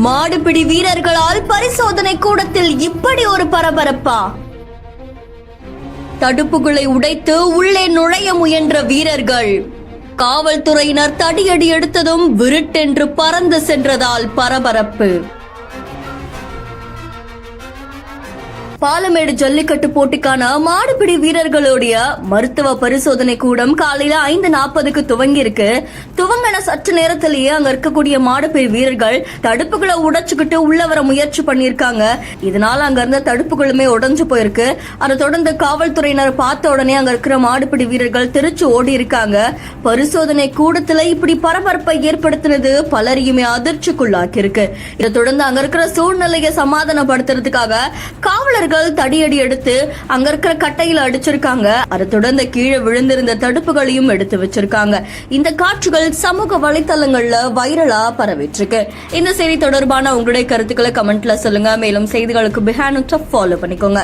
மாடுபிடி வீரர்களால் பரிசோதனை கூடத்தில் இப்படி ஒரு பரபரப்பா? தடுப்புகளை உடைத்து உள்ளே நுழைய முயன்ற வீரர்கள். காவல்துறையினர் தடியடி எடுத்ததும் விருட்டென்று பறந்து சென்றதால் பரபரப்பு. பாலமேடு ஜல்லிக்கட்டு போட்டிக்கான மாடுபிடி வீரர்களுடைய மருத்துவ பரிசோதனை கூடம் காலையில 5:40 துவங்கி இருக்கு. துவங்கின சற்று நேரத்திலேயே அங்க இருக்கக்கூடிய மாடுபிடி வீரர்கள் தடுப்புகளை உடைச்சுக்கிட்டு உள்ள வர முயற்சி பண்ணிருக்காங்க. இதனால அங்க இருந்த தடுப்புகளுமே உடைஞ்சு போயிருக்கு. அதை தொடர்ந்து காவல்துறையினர் பார்த்த உடனே அங்க இருக்கிற மாடுபிடி வீரர்கள் திருச்சி ஓடி இருக்காங்க. பரிசோதனை கூடத்துல இப்படி பரபரப்பை ஏற்படுத்தினது பலரையுமே அதிர்ச்சிக்குள்ளாக்கி இருக்கு. இதை தொடர்ந்து அங்க இருக்கிற சூழ்நிலையை சமாதானப்படுத்துறதுக்காக காவலர்கள் தடியடி எடுத்து அங்க இருக்கிற கட்டையில அடிச்சிருக்காங்க. அதை தொடர்ந்து கீழே விழுந்திருந்த தடுப்புகளையும் எடுத்து வச்சிருக்காங்க. இந்த காட்சிகள் சமூக வலைத்தளங்கள்ல வைரலா பரவிட்டு இருக்கு. இந்த செய்தி தொடர்பான உங்களுடைய கருத்துக்களை கமெண்ட்ல சொல்லுங்க. மேலும் செய்திகளுக்கு பிஹேண்ட் ஃபாலோ பண்ணிக்கோங்க.